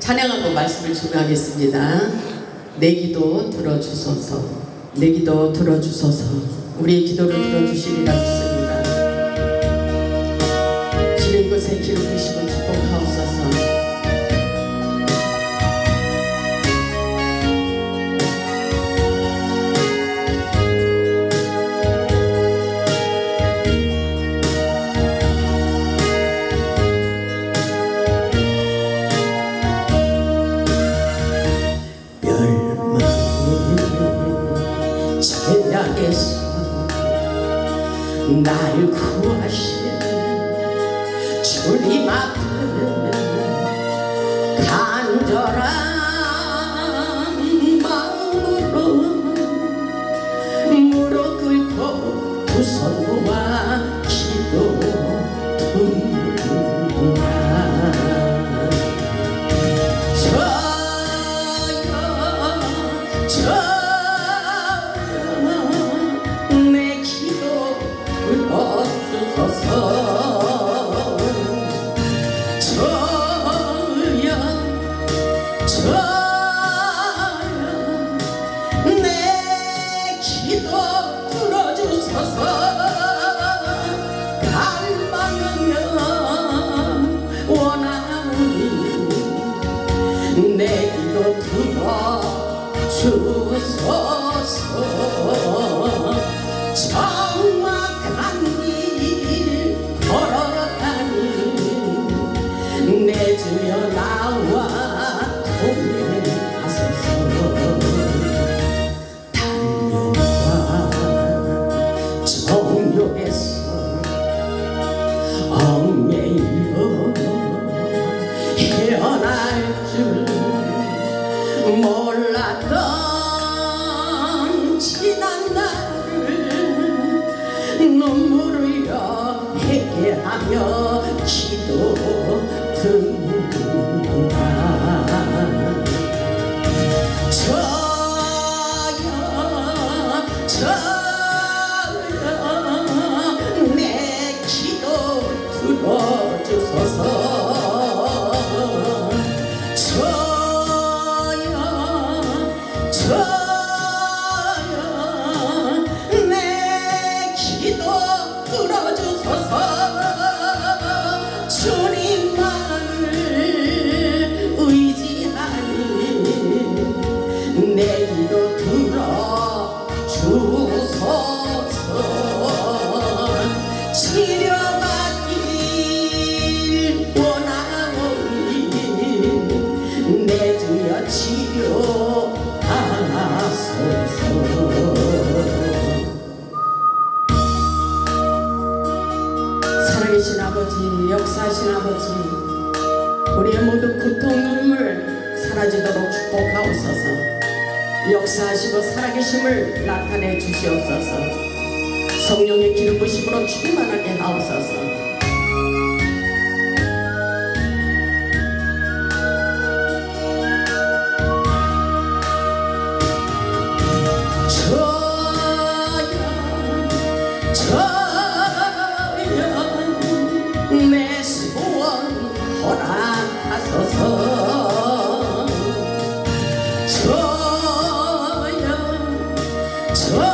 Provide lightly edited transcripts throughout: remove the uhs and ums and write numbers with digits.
찬양하고 말씀을 준비하겠습니다. 내 기도 들어주소서. 내 기도 들어주소서. 우리의 기도를 들어주시리라 믿습니다. 주님 곳에 기름부시고 축복하옵소서. 제약에서 날 구하신 주님 앞에 간절한 마음으로 무릎 꿇고 두 손 모아 기도드립니다. 내 기도 들어주소서. 적막한 길 걸어가니 내 주여 나와 동행하소서. 단련과 정욕에서 얽매여 헤어날 줄 몰랐던 지난 날을 눈물을 회개하며 기도드립니다. 저여 내 기도 들어주소서. 내 기도 들어주소서. 주님만을 의지하니 내 기도 들어주소서. 치료받길 원하오니 내 주여 치료하소서. 살아계신 아버지, 역사하신 아버지, 우리의 모든 고통 눈물 사라지도록 축복하옵소서. 역사하시고 살아계심을 나타내 주시옵소서. 성령의 기름 부심으로 충만하게 하옵소서. 내 소원 허락하소서. 저여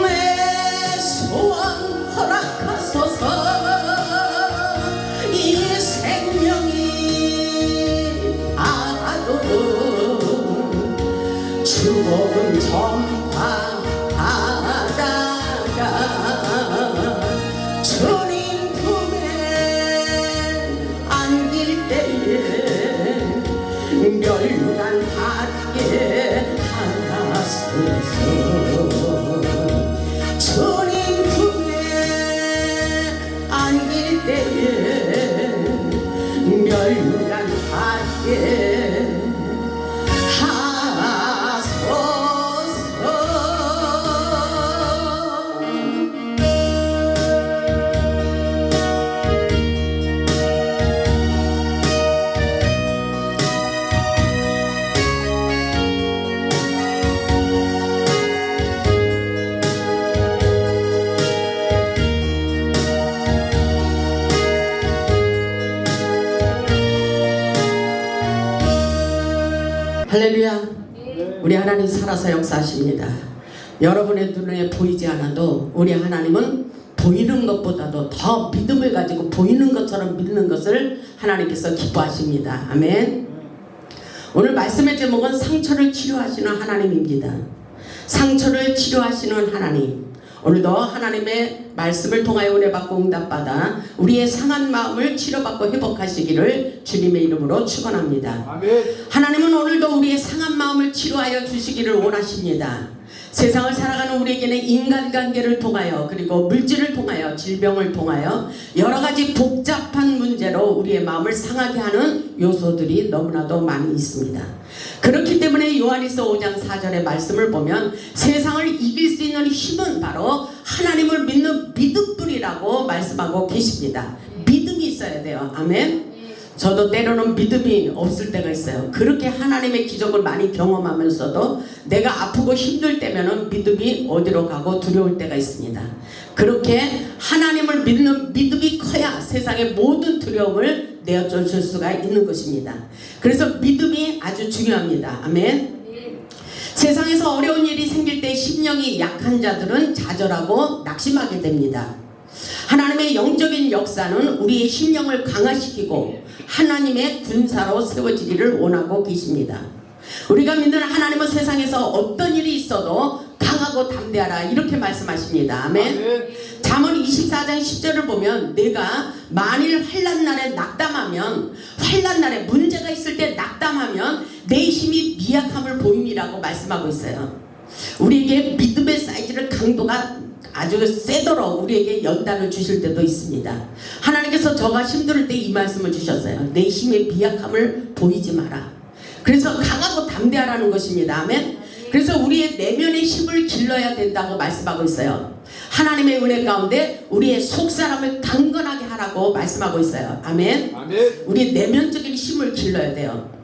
내 소원 할렐루야. 우리 하나님 살아서 역사하십니다. 여러분의 눈에 보이지 않아도 우리 하나님은 보이는 것보다도 더 믿음을 가지고 보이는 것처럼 믿는 것을 하나님께서 기뻐하십니다. 아멘. 오늘 말씀의 제목은 상처를 치료하시는 하나님입니다. 상처를 치료하시는 하나님. 오늘도 하나님의 말씀을 통하여 은혜 받고 응답받아 우리의 상한 마음을 치료받고 회복하시기를 주님의 이름으로 축원합니다. 아멘. 하나님은 오늘도 우리의 상한 마음을 치료하여 주시기를 원하십니다. 세상을 살아가는 우리에게는 인간관계를 통하여 그리고 물질을 통하여 질병을 통하여 여러가지 복잡한 문제로 우리의 마음을 상하게 하는 요소들이 너무나도 많이 있습니다. 그렇기 때문에 요한일서 5장 4절의 말씀을 보면 세상을 이길 수 있는 힘은 바로 하나님을 믿는 믿음뿐이라고 말씀하고 계십니다. 믿음이 있어야 돼요. 아멘. 저도 때로는 믿음이 없을 때가 있어요. 그렇게 하나님의 기적을 많이 경험하면서도 내가 아프고 힘들 때면은 믿음이 어디로 가고 두려울 때가 있습니다. 그렇게 하나님을 믿는 믿음이 커야 세상의 모든 두려움을 내어줄 수가 있는 것입니다. 그래서 믿음이 아주 중요합니다. 아멘. 세상에서 어려운 일이 생길 때 심령이 약한 자들은 좌절하고 낙심하게 됩니다. 하나님의 영적인 역사는 우리의 심령을 강화시키고 하나님의 군사로 세워지기를 원하고 계십니다. 우리가 믿는 하나님은 세상에서 어떤 일이 있어도 강하고 담대하라 이렇게 말씀하십니다. 아멘. 잠언 24장 10절을 보면 내가 만일 환난날에 낙담하면 환난날에 문제가 있을 때 낙담하면 내 힘이 미약함을 보임이라고 말씀하고 있어요. 우리에게 믿음의 사이즈를 강도가 아주 세도록 우리에게 연단을 주실 때도 있습니다. 하나님께서 저가 힘들 때 이 말씀을 주셨어요. 내 힘의 미약함을 보이지 마라. 그래서 강하고 담대하라는 것입니다. 아멘. 그래서 우리의 내면의 힘을 길러야 된다고 말씀하고 있어요. 하나님의 은혜 가운데 우리의 속사람을 강건하게 하라고 말씀하고 있어요. 아멘. 우리의 내면적인 힘을 길러야 돼요.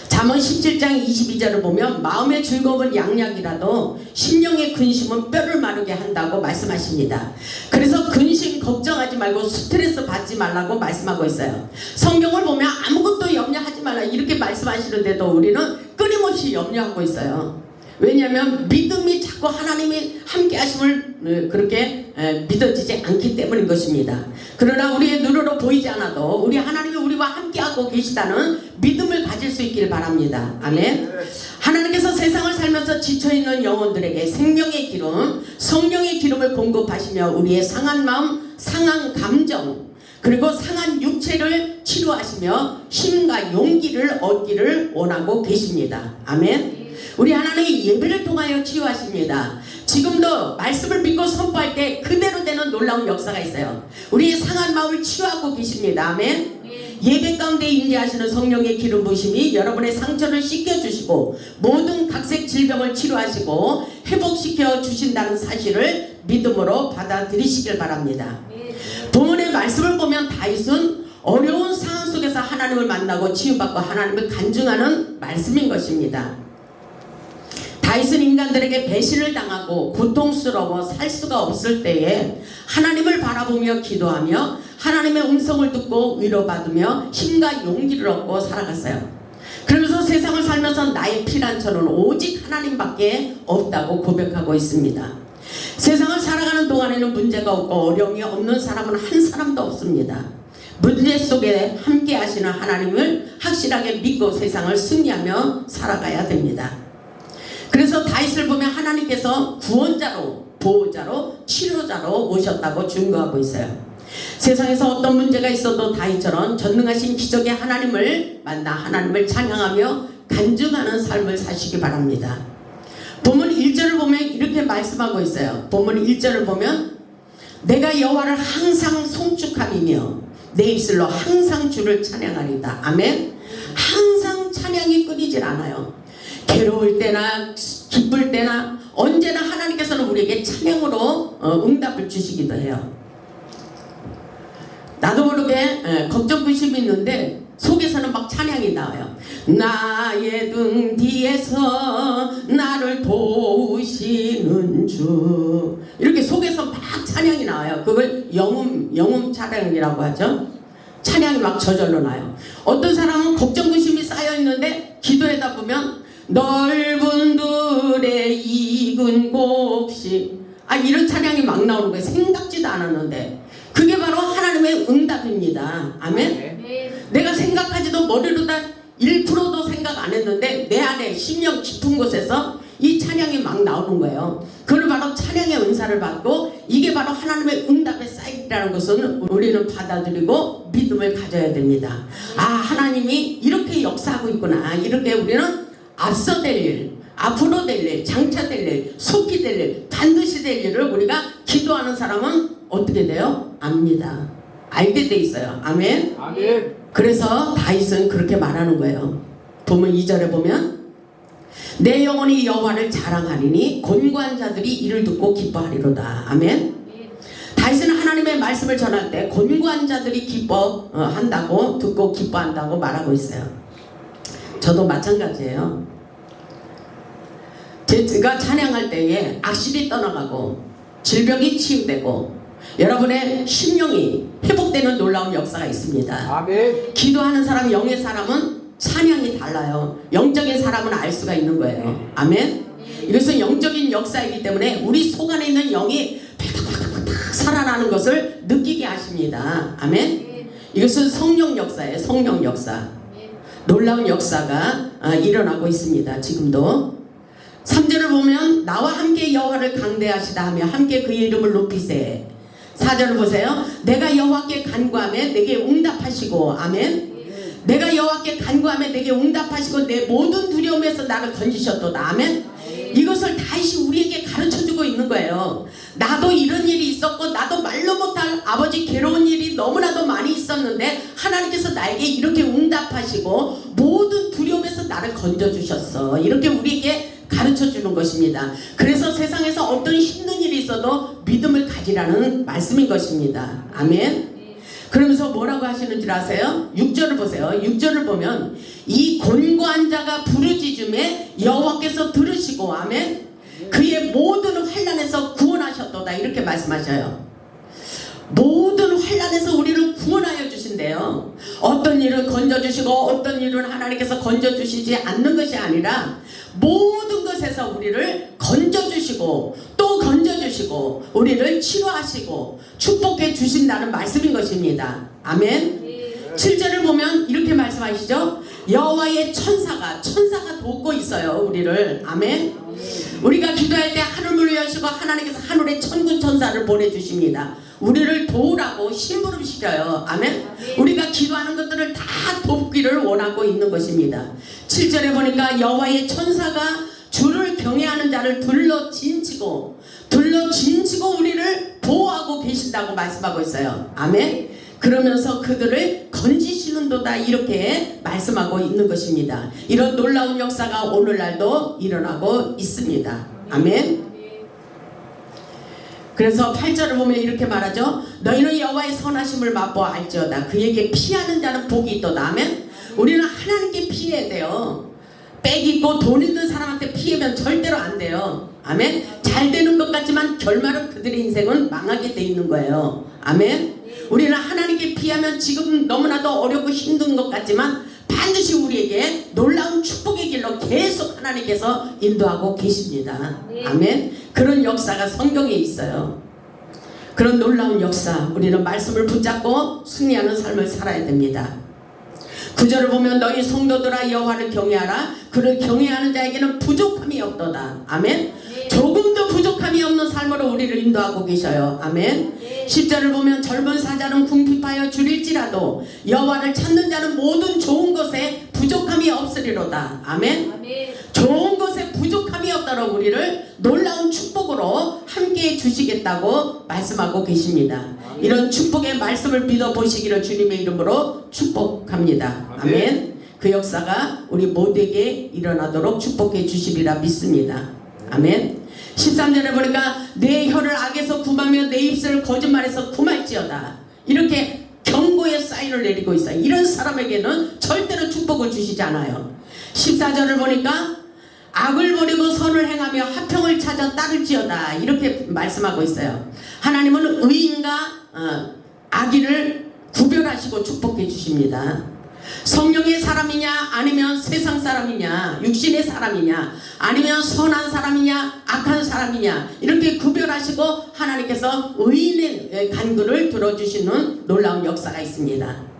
잠언 17장 22절을 보면 마음의 즐거움은 양약이라도 심령의 근심은 뼈를 마르게 한다고 말씀하십니다. 그래서 근심 걱정하지 말고 스트레스 받지 말라고 말씀하고 있어요. 성경을 보면 아무것도 염려하지 말라 이렇게 말씀하시는데도 우리는 끊임없이 염려하고 있어요. 왜냐하면 믿음이 자꾸 하나님이 함께 하심을 그렇게 믿어지지 않기 때문인 것입니다. 그러나 우리의 눈으로 보이지 않아도 우리 하나님이 우리와 함께하고 계시다는 믿음을 가질 수 있기를 바랍니다. 아멘. 하나님께서 세상을 살면서 지쳐있는 영혼들에게 생명의 기름, 성령의 기름을 공급하시며 우리의 상한 마음, 상한 감정 그리고 상한 육체를 치료하시며 힘과 용기를 얻기를 원하고 계십니다. 아멘. 우리 하나님의 예배를 통하여 치유하십니다. 지금도 말씀을 믿고 선포할 때 그대로 되는 놀라운 역사가 있어요. 우리의 상한 마음을 치유하고 계십니다. 아멘. 예배 가운데 임재하시는 성령의 기름 부으심이 여러분의 상처를 씻겨주시고 모든 각색 질병을 치료하시고 회복시켜 주신다는 사실을 믿음으로 받아들이시길 바랍니다. 본문의 말씀을 보면 다윗은 어려운 상황 속에서 하나님을 만나고 치유받고 하나님을 간증하는 말씀인 것입니다. 다윗은 인간들에게 배신을 당하고 고통스러워 살 수가 없을 때에 하나님을 바라보며 기도하며 하나님의 음성을 듣고 위로받으며 힘과 용기를 얻고 살아갔어요. 그러면서 세상을 살면서 나의 피난처는 오직 하나님밖에 없다고 고백하고 있습니다. 세상을 살아가는 동안에는 문제가 없고 어려움이 없는 사람은 한 사람도 없습니다. 문제 속에 함께 하시는 하나님을 확실하게 믿고 세상을 승리하며 살아가야 됩니다. 그래서 다윗을 보면 하나님께서 구원자로, 보호자로, 치료자로 오셨다고 증거하고 있어요. 세상에서 어떤 문제가 있어도 다윗처럼 전능하신 기적의 하나님을 만나 하나님을 찬양하며 간증하는 삶을 사시기 바랍니다. 본문 1절을 보면 이렇게 말씀하고 있어요. 본문 1절을 보면 내가 여호와를 항상 송축함이며 내 입술로 항상 주를 찬양하리다. 아멘. 항상 찬양이 끊이질 않아요. 괴로울 때나 기쁠 때나 언제나 하나님께서는 우리에게 찬양으로 응답을 주시기도 해요. 나도 모르게 걱정 근심이 있는데 속에서는 막 찬양이 나와요. 나의 등 뒤에서 나를 도우시는 주 이렇게 속에서 막 찬양이 나와요. 그걸 영음 찬양이라고 하죠. 찬양이 막 저절로 나요. 어떤 사람은 걱정 근심이 쌓여 있는데 기도하다 보면 넓은 들의 익은 곡식 이런 찬양이 막 나오는 거예요. 생각지도 않았는데 그게 바로 하나님의 응답입니다. 아멘. 내가 생각하지도 머리로 다 1%도 생각 안 했는데 내 안에 심령 깊은 곳에서 이 찬양이 막 나오는 거예요. 그걸 바로 찬양의 은사를 받고 이게 바로 하나님의 응답의 사이클이라는 것은 우리는 받아들이고 믿음을 가져야 됩니다. 하나님이 이렇게 역사하고 있구나. 이렇게 우리는 앞서 될 일, 앞으로 될 일, 장차 될 일, 속히 될 일, 반드시 될 일을 우리가 기도하는 사람은 어떻게 돼요? 압니다. 알게 돼 있어요. 아멘. 아멘. 그래서 다윗은 그렇게 말하는 거예요. 보면 2절에 보면 내 영혼이 여호와를 자랑하리니 곤고한 자들이 이를 듣고 기뻐하리로다. 아멘. 다윗은 하나님의 말씀을 전할 때 곤고한 자들이 기뻐한다고 듣고 기뻐한다고 말하고 있어요. 저도 마찬가지예요. 제가 찬양할 때에 악실이 떠나가고 질병이 치유되고 여러분의 심령이 회복되는 놀라운 역사가 있습니다. 아멘. 기도하는 사람, 영의 사람은 찬양이 달라요. 영적인 사람은 알 수가 있는 거예요. 아멘. 이것은 영적인 역사이기 때문에 우리 속 안에 있는 영이 팍팍팍팍 살아나는 것을 느끼게 하십니다. 아멘. 이것은 성령 역사예요. 성령 역사. 놀라운 역사가 일어나고 있습니다. 지금도 3절을 보면 나와 함께 여호와를 강대하시다 하며 함께 그의 이름을 높이세. 4절을 보세요. 내가 여호와께 간구하며 내게 응답하시고. 아멘. 내가 여호와께 간구하며 내게 응답하시고 내 모든 두려움에서 나를 건지셨도다. 아멘. 이것을 다시 우리에게 가르쳐주고 있는 거예요. 나도 이런 일이 있었고 나도 말로 못할 아버지 괴로운 일이 너무나도 많이 있었는데 하나님께서 나에게 이렇게 응답하시고 모든 두려움에서 나를 건져주셨어. 이렇게 우리에게 가르쳐주는 것입니다. 그래서 세상에서 어떤 힘든 일이 있어도 믿음을 가지라는 말씀인 것입니다. 아멘. 그러면서 뭐라고 하시는지 아세요? 6절을 보세요. 6절을 보면 이 곤고한 자가 부르짖음에 여호와께서 들으시고. 아멘. 그의 모든 환난에서 구원하셨도다. 이렇게 말씀하셔요. 모든 환난에서 우리를 구원하여 주신대요. 어떤 일은 건져주시고 어떤 일은 하나님께서 건져주시지 않는 것이 아니라 모든 것에서 우리를 건져주시고 또 건져주시고 우리를 치료하시고 축복해 주신다는 말씀인 것입니다. 아멘. 7절을 보면 이렇게 말씀하시죠. 여호와의 천사가 돕고 있어요. 우리를. 아멘. 우리가 기도할 때 하늘문을 여시고 하나님께서 하늘에 천군 천사를 보내주십니다. 우리를 도우라고 심부름시켜요. 아멘. 우리가 기도하는 것들을 다 돕기를 원하고 있는 것입니다. 7절에 보니까 여호와의 천사가 주를 경외하는 자를 둘러 진치고 우리를 보호하고 계신다고 말씀하고 있어요. 아멘. 그러면서 그들을 건지시는도다. 이렇게 말씀하고 있는 것입니다. 이런 놀라운 역사가 오늘날도 일어나고 있습니다. 아멘. 그래서 8절을 보면 이렇게 말하죠. 너희는 여호와의 선하심을 맛보아 알지어다. 그에게 피하는 자는 복이 있도다. 아멘. 우리는 하나님께 피해야 돼요. 빽 있고 돈 있는 사람한테 피하면 절대로 안 돼요. 아멘. 잘 되는 것 같지만 결말은 그들의 인생은 망하게 돼 있는 거예요. 아멘. 우리는 하나님께 피하면 지금 너무나도 어렵고 힘든 것 같지만 반드시 우리에게 놀라운 축복의 길로 계속 하나님께서 인도하고 계십니다. 아멘. 그런 역사가 성경에 있어요. 그런 놀라운 역사, 우리는 말씀을 붙잡고 승리하는 삶을 살아야 됩니다. 9절을 보면 너희 성도들아 여호와를 경외하라. 그를 경외하는 자에게는 부족함이 없도다. 아멘. 조금도 부족함이 없는 삶으로 우리를 인도하고 계셔요. 아멘. 10절을 보면 젊은 사자는 궁핍하여 줄일지라도 여호와를 찾는 자는 모든 좋은 것에 부족함이 없으리로다. 아멘. 좋은 것에 부족함이 없도록 우리를 놀라운 축복으로 함께해 주시겠다고 말씀하고 계십니다. 이런 축복의 말씀을 믿어보시기를 주님의 이름으로 축복합니다. 아멘. 그 역사가 우리 모두에게 일어나도록 축복해 주시리라 믿습니다. 아멘. 13절에 보니까 내 혀를 악에서 구하며 내 입술을 거짓말에서 구할지어다. 이렇게 경고의 사인을 내리고 있어요. 이런 사람에게는 절대로 축복을 주시지 않아요. 14절을 보니까 악을 버리고 선을 행하며 화평을 찾아 따를지어다. 이렇게 말씀하고 있어요. 하나님은 의인과 악인을 구별하시고 축복해 주십니다. 성령의 사람이냐 아니면 세상 사람이냐, 육신의 사람이냐 아니면 선한 사람이냐 악한 사람이냐, 이렇게 구별하시고 하나님께서 의인의 간구를 들어주시는 놀라운 역사가 있습니다.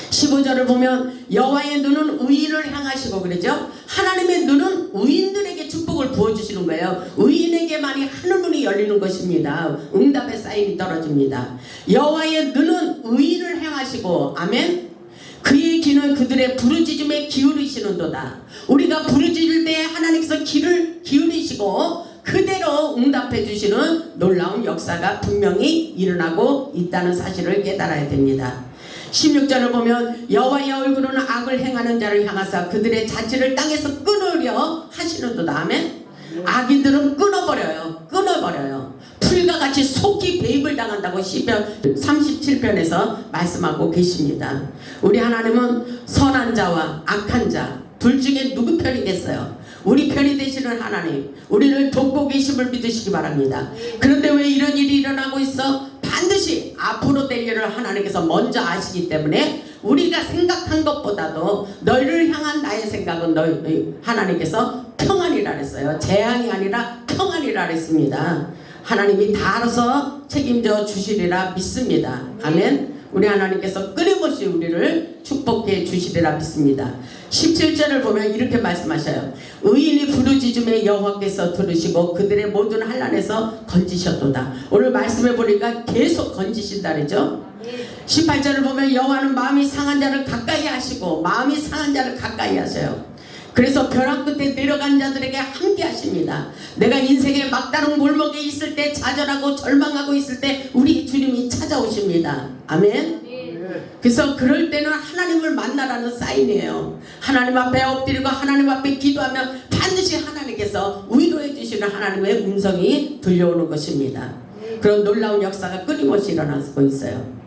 15절을 보면 여호와의 눈은 의인을 향하시고 그러죠. 하나님의 눈은 의인들에게 축복을 부어주시는 거예요. 의인에게만이 하늘문이 열리는 것입니다. 응답의 사인이 떨어집니다. 여호와의 눈은 의인을 향하시고, 아멘. 그의 귀는 그들의 부르짖음에 기울이시는도다. 우리가 부르짖을 때 하나님께서 귀를 기울이시고 그대로 응답해 주시는 놀라운 역사가 분명히 일어나고 있다는 사실을 깨달아야 됩니다. 16절을 보면 여호와의 얼굴은 악을 행하는 자를 향하사 그들의 자취를 땅에서 끊으려 하시는도다. 아멘. 악인들은 끊어버려요. 풀과 같이 속히 배임을 당한다고 시편 37편에서 말씀하고 계십니다. 우리 하나님은 선한 자와 악한 자 둘 중에 누구 편이겠어요? 우리 편이 되시는 하나님, 우리를 돕고 계심을 믿으시기 바랍니다. 그런데 왜 이런 일이 일어나고 있어? 반드시 앞으로 될 일을 하나님께서 먼저 아시기 때문에 우리가 생각한 것보다도 너희를 향한 나의 생각은 너희 하나님께서 평안이라 그랬어요. 재앙이 아니라 평안이라 그랬습니다. 하나님이 다 알아서 책임져 주시리라 믿습니다. 아멘. 우리 하나님께서 끊임없이 우리를 축복해 주시리라 믿습니다. 17절을 보면 이렇게 말씀하셔요. 의인이 부르짖음에 여호와께서 들으시고 그들의 모든 환난에서 건지셨도다. 오늘 말씀해 보니까 계속 건지신다 그러죠. 18절을 보면 여호와는 마음이 상한 자를 가까이 하시고, 마음이 상한 자를 가까이 하셔요. 그래서 벼랑 끝에 내려간 자들에게 함께 하십니다. 내가 인생의 막다른 골목에 있을 때, 좌절하고 절망하고 있을 때 우리 주님이 찾아오십니다. 아멘. 그래서 그럴 때는 하나님을 만나라는 사인이에요. 하나님 앞에 엎드리고 하나님 앞에 기도하면 반드시 하나님께서 위로해 주시는 하나님의 음성이 들려오는 것입니다. 그런 놀라운 역사가 끊임없이 일어나고 있어요.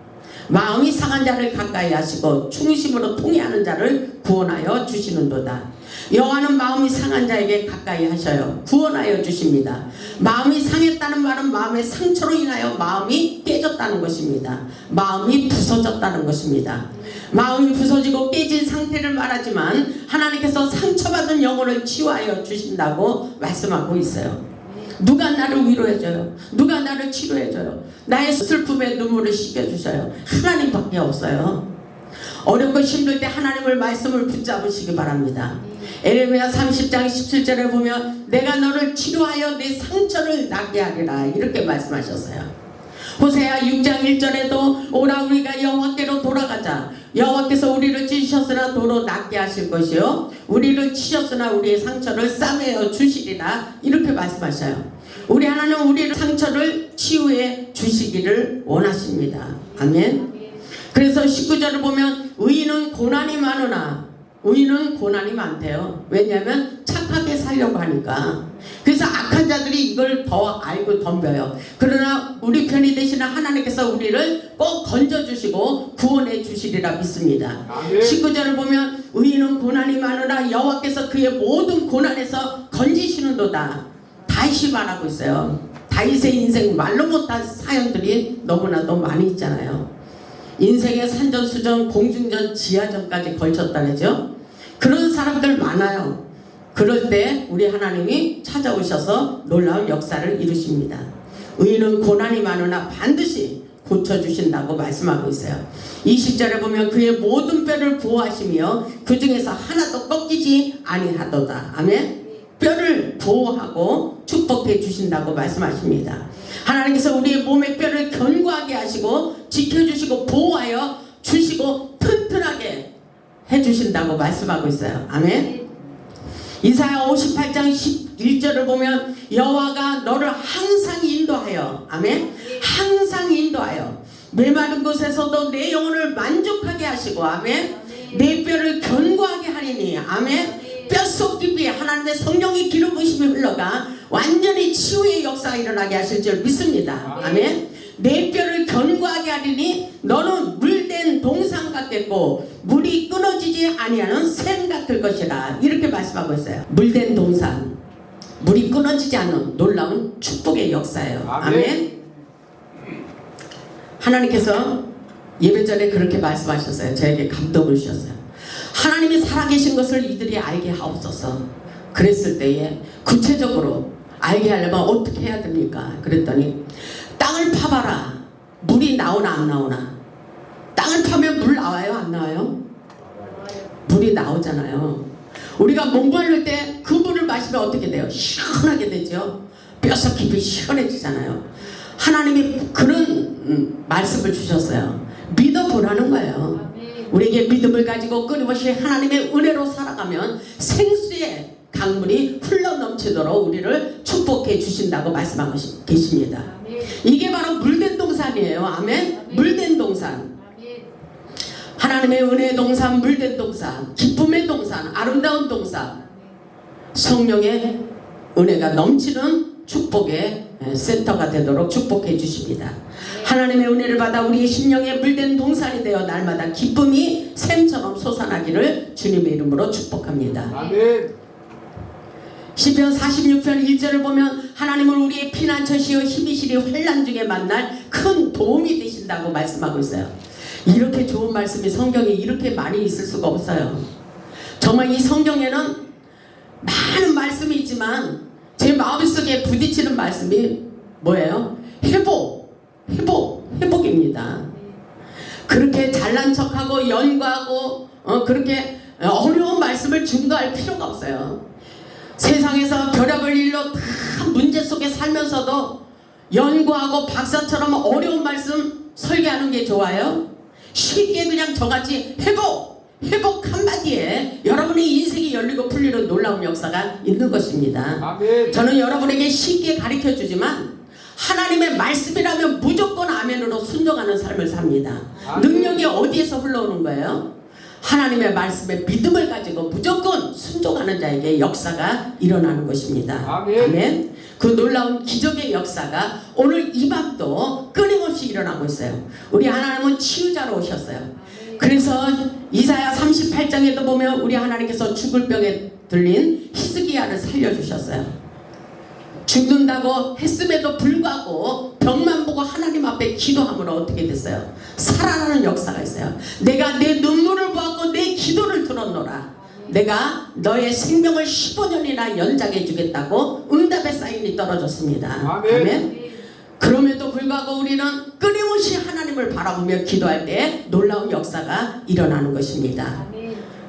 마음이 상한 자를 가까이 하시고 충심으로 통회하는 자를 구원하여 주시는도다. 여호와는 마음이 상한 자에게 가까이 하셔요. 구원하여 주십니다. 마음이 상했다는 말은 마음의 상처로 인하여 마음이 깨졌다는 것입니다. 마음이 부서졌다는 것입니다. 마음이 부서지고 깨진 상태를 말하지만 하나님께서 상처받은 영혼을 치유하여 주신다고 말씀하고 있어요. 누가 나를 위로해줘요? 누가 나를 치료해줘요? 나의 슬픔에 눈물을 씻겨주셔요. 하나님밖에 없어요. 어렵고 힘들 때 하나님을 말씀을 붙잡으시기 바랍니다. 에레미야 30장 17절에 보면 내가 너를 치료하여 내 상처를 낫게 하리라 이렇게 말씀하셨어요. 호세아 6장 1절에도 오라 우리가 여호와께로 돌아가자. 여호와께서 우리를 찢으셨으나 도로 낫게 하실 것이요 우리를 치셨으나 우리의 상처를 싸매어 주시리라 이렇게 말씀하셔요. 우리 하나님은 우리의 상처를 치유해 주시기를 원하십니다. 아멘. 그래서 19절을 보면 의인은 고난이 많으나, 의인은 고난이 많대요. 왜냐하면 착하게 살려고 하니까. 그래서 악한 자들이 이걸 더 알고 덤벼요. 그러나 우리 편이 되시는 하나님께서 우리를 꼭 건져주시고 구원해 주시리라 믿습니다. 19절을 보면 의인은 고난이 많으나 여호와께서 그의 모든 고난에서 건지시는도다. 다윗이 말하고 있어요. 다윗의 인생 말로 못한 사연들이 너무나도 많이 있잖아요. 인생의 산전수전, 공중전, 지하전까지 걸쳤다 그러죠. 그런 사람들 많아요. 그럴 때 우리 하나님이 찾아오셔서 놀라운 역사를 이루십니다. 의인은 고난이 많으나 반드시 고쳐주신다고 말씀하고 있어요. 20절에 보면 그의 모든 뼈를 보호하시며 그 중에서 하나도 꺾이지 아니하도다. 아멘. 뼈를 보호하고 축복해 주신다고 말씀하십니다. 하나님께서 우리의 몸의 뼈를 견고하게 하시고 지켜주시고 보호하여 주시고 튼튼하게 해주신다고 말씀하고 있어요. 아멘. 이사야 58장 11절을 보면 여호와가 너를 항상 인도하여, 아멘, 항상 인도하여 메마른 곳에서도 내 영혼을 만족하게 하시고, 아멘, 내 뼈를 견고하게 하리니, 아멘. 뼛속 깊이 하나님의 성령의 기름 부심이 흘러가 완전히 치유의 역사가 일어나게 하실 줄 믿습니다. 아멘. 내 뼈를 견고하게 하리니 너는 물된 동상 같겠고 물이 끊어지지 아니하는 샘 같을 것이라 이렇게 말씀하고 있어요. 물된 동상, 물이 끊어지지 않는 놀라운 축복의 역사예요. 아멘. 하나님께서 예배 전에 그렇게 말씀하셨어요. 저에게 감동을 주셨어요. 하나님이 살아계신 것을 이들이 알게 하옵소서. 그랬을 때에 구체적으로 알게 하려면 어떻게 해야 됩니까? 그랬더니 땅을 파봐라. 물이 나오나 안 나오나. 땅을 파면 물 나와요? 안 나와요? 물이 나오잖아요. 우리가 목마를 때 그 물을 마시면 어떻게 돼요? 시원하게 되죠. 뼛속 깊이 시원해지잖아요. 하나님이 그런 말씀을 주셨어요. 믿어보라는 거예요. 우리에게 믿음을 가지고 끊임없이 하나님의 은혜로 살아가면 생수의 강물이 흘러넘치도록 우리를 축복해 주신다고 말씀하고 계십니다. 이게 바로 물된 동산이에요. 아멘. 물된 동산. 하나님의 은혜의 동산, 물된 동산, 기쁨의 동산, 아름다운 동산, 성령의 은혜가 넘치는 축복의 센터가 되도록 축복해 주십니다. 하나님의 은혜를 받아 우리의 심령의 물된 동산이 되어 날마다 기쁨이 샘처럼 솟아나기를 주님의 이름으로 축복합니다. 아멘. 시편 46편 1절을 보면 하나님은 우리의 피난처시요 힘이시리 환난 중에 만날 큰 도움이 되신다고 말씀하고 있어요. 이렇게 좋은 말씀이 성경에 이렇게 많이 있을 수가 없어요. 정말 이 성경에는 많은 말씀이 있지만 제 마음속에 부딪히는 말씀이 뭐예요? 회복입니다. 그렇게 잘난 척하고 연구하고 그렇게 어려운 말씀을 증거할 필요가 없어요. 세상에서 별의별 일로 다 문제 속에 살면서도 연구하고 박사처럼 어려운 말씀 설계하는 게 좋아요? 쉽게 그냥 저같이 회복 한마디에 여러분의 인생이 열리고 풀리는 놀라운 역사가 있는 것입니다. 아멘. 저는 여러분에게 쉽게 가르쳐 주지만 하나님의 말씀이라면 무조건 아멘으로 순종하는 삶을 삽니다. 아멘. 능력이 어디에서 흘러오는 거예요? 하나님의 말씀에 믿음을 가지고 무조건 순종하는 자에게 역사가 일어나는 것입니다. 아멘. 아멘. 그 놀라운 기적의 역사가 오늘 이 밤도 끊임없이 일어나고 있어요. 우리 하나님은 치유자로 오셨어요. 그래서 이사야 38장에도 보면 우리 하나님께서 죽을 병에 들린 히스기야를 살려주셨어요. 죽는다고 했음에도 불구하고 병만 보고 하나님 앞에 기도함으로 어떻게 됐어요? 살아나는 역사가 있어요. 내가 내 눈물을 보았고 내 기도를 들었노라. 내가 너의 생명을 15년이나 연장해 주겠다고 응답의 사인이 떨어졌습니다. 아멘. 아멘. 그럼에도 불구하고 우리는 끊임없이 하나님을 바라보며 기도할 때 놀라운 역사가 일어나는 것입니다.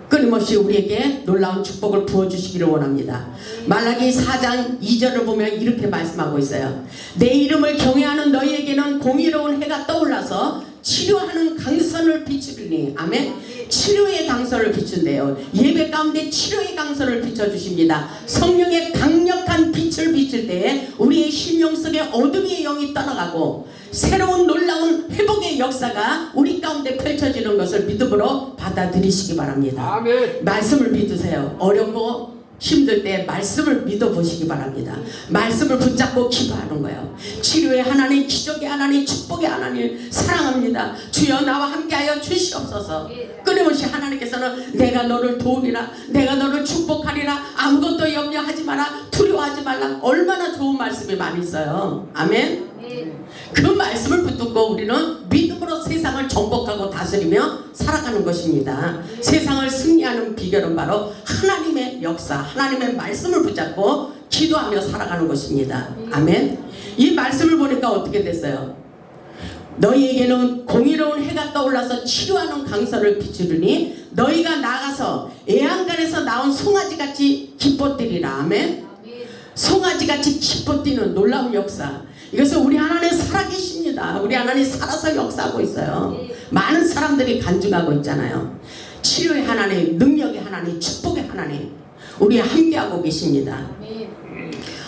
끊임없이 우리에게 놀라운 축복을 부어주시기를 원합니다. 말라기 4장 2절을 보면 이렇게 말씀하고 있어요. 내 이름을 경외하는 너희에게는 공의로운 해가 떠올라서 치료하는 강선을 비추리니. 아멘. 치료의 강선을 비춘대요. 예배 가운데 치료의 강선을 비춰주십니다. 성령의 강력한 빛을 비출 때에 우리의 심령 속에 어둠의 영이 떠나가고 새로운 놀라운 회복의 역사가 우리 가운데 펼쳐지는 것을 믿음으로 받아들이시기 바랍니다. 아멘. 말씀을 믿으세요. 어렵고 힘들 때 말씀을 믿어보시기 바랍니다. 말씀을 붙잡고 기도하는 거예요. 치료의 하나님, 기적의 하나님, 축복의 하나님 사랑합니다. 주여 나와 함께하여 주시옵소서. 끊임없이 하나님께서는 내가 너를 도우리라, 내가 너를 축복하리라, 아무것도 염려하지 마라, 두려워하지 말라. 얼마나 좋은 말씀이 많이 있어요. 아멘. 그 말씀을 붙들고 우리는 믿음으로 세상을 정복하고 다스리며 살아가는 것입니다. 세상을 승리하는 비결은 바로 하나님의 역사, 하나님의 말씀을 붙잡고 기도하며 살아가는 것입니다. 아멘. 이 말씀을 보니까 어떻게 됐어요? 너희에게는 공의로운 해가 떠올라서 치료하는 강선을 비추르니 너희가 나가서 애양간에서 나온 송아지같이 기뻐 뛰리라. 아멘. 송아지같이 기뻐 뛰는 놀라운 역사. 이것은 우리 하나님 살아계십니다. 우리 하나님 살아서 역사하고 있어요. 많은 사람들이 간증하고 있잖아요. 치료의 하나님, 능력의 하나님, 축복의 하나님, 우리 함께하고 계십니다.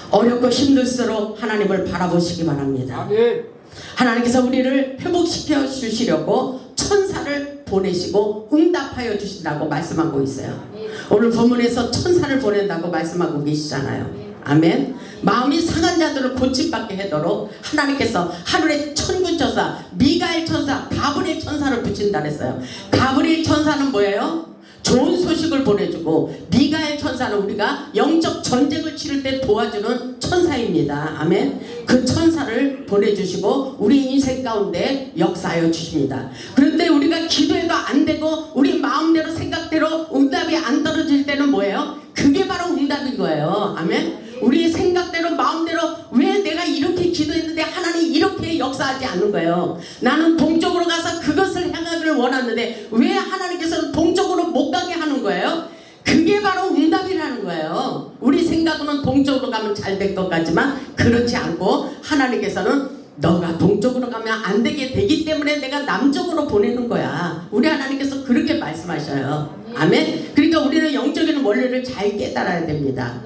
어렵고 힘들수록 하나님을 바라보시기 바랍니다. 아멘. 하나님께서 우리를 회복시켜 주시려고 천사를 보내시고 응답하여 주신다고 말씀하고 있어요. 오늘 본문에서 천사를 보낸다고 말씀하고 계시잖아요. 아멘. 마음이 상한 자들을 고침받게 하도록 하나님께서 하늘의 천군천사, 미가엘 천사, 가브리엘 천사를 붙인다 그랬어요. 가브리엘 천사는 뭐예요? 좋은 소식을 보내주고, 미가엘 천사는 우리가 영적 전쟁을 치를 때 도와주는 천사입니다. 아멘. 그 천사 천사를 보내주시고 우리 인생 가운데 역사하여 주십니다. 그런데 우리가 기도해도 안 되고 우리 마음대로 생각대로 응답이 안 떨어질 때는 뭐예요? 그게 바로 응답인 거예요. 아멘. 우리 생각대로 마음대로 왜 내가 이렇게 기도했는데 하나님 이렇게 역사하지 않는 거예요. 나는 동쪽으로 가서 그것을 향하기를 원하는데 왜 하나님께서는 동쪽으로 못 가게 하는 거예요? 그게 바로 응답이라는 거예요. 우리 생각으로는 동쪽으로 가면 잘 될 것 같지만 그렇지 않고 하나님께서는 너가 동쪽으로 가면 안 되게 되기 때문에 내가 남쪽으로 보내는 거야. 우리 하나님께서 그렇게 말씀하셔요. 아멘. 그러니까 우리는 영적인 원리를 잘 깨달아야 됩니다.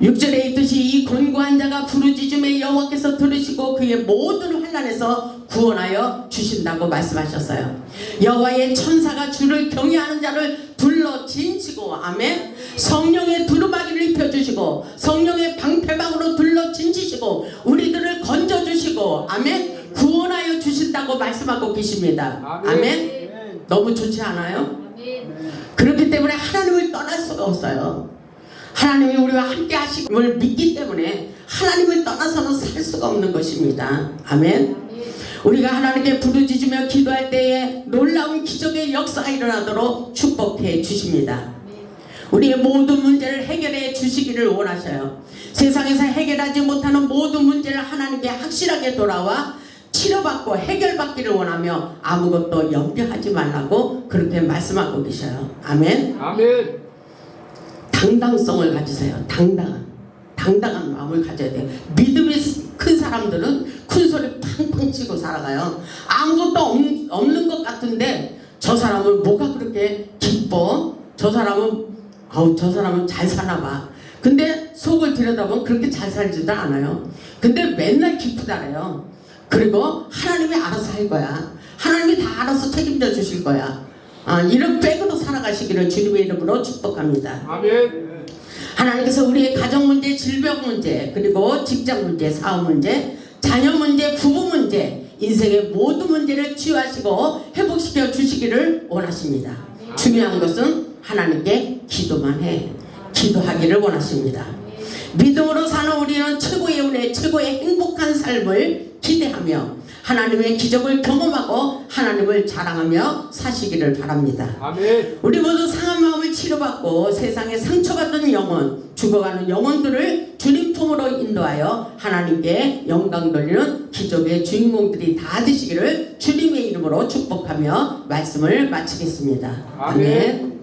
6절에 있듯이 이 권고한 자가 부르짖음에 여호와께서 들으시고 그의 모든 환난에서 구원하여 주신다고 말씀하셨어요. 여호와의 천사가 주를 경외하는 자를 불러 진치고 아멘. 성령의 두루마기를 입혀주시고 성령의 방패막으로 둘러 진치시고 우리들을 건져주시고 아멘. 구원하여 주신다고 말씀하고 계십니다. 아멘. 너무 좋지 않아요? 그렇기 때문에 하나님을 떠날 수가 없어요. 하나님이 우리와 함께 하심을 믿기 때문에 하나님을 떠나서는 살 수가 없는 것입니다. 아멘. 우리가 하나님께 부르짖으며 기도할 때에 놀라운 기적의 역사가 일어나도록 축복해 주십니다. 우리의 모든 문제를 해결해 주시기를 원하셔요. 세상에서 해결하지 못하는 모든 문제를 하나님께 확실하게 돌아와 치료받고 해결받기를 원하며 아무것도 염려하지 말라고 그렇게 말씀하고 계셔요. 아멘. 아멘. 당당성을 가지세요. 당당한 마음을 가져야 돼요. 믿음이 큰 사람들은 큰 소리 팡팡 치고 살아가요. 아무것도 없는 것 같은데 저 사람은 뭐가 그렇게 기뻐? 저 사람은 잘 사나 봐. 근데 속을 들여다보면 그렇게 잘 살지도 않아요. 근데 맨날 기쁘다래요. 그리고 하나님이 알아서 할 거야. 하나님이 다 알아서 책임져 주실 거야. 이런 백으로 살아가시기를 주님의 이름으로 축복합니다. 아멘. 하나님께서 우리의 가정 문제, 질병 문제, 그리고 직장 문제, 사업 문제, 자녀 문제, 부부 문제, 인생의 모든 문제를 치유하시고 회복시켜 주시기를 원하십니다. 중요한 것은 하나님께 기도만 해. 기도하기를 원하십니다. 믿음으로 사는 우리는 최고의 은혜, 최고의 행복한 삶을 기대하며 하나님의 기적을 경험하고 하나님을 자랑하며 사시기를 바랍니다. 아멘. 우리 모두 상한 마음을 치료받고 세상에 상처받은 영혼, 죽어가는 영혼들을 주님 품으로 인도하여 하나님께 영광 돌리는 기적의 주인공들이 다 되시기를 주님의 이름으로 축복하며 말씀을 마치겠습니다. 아멘.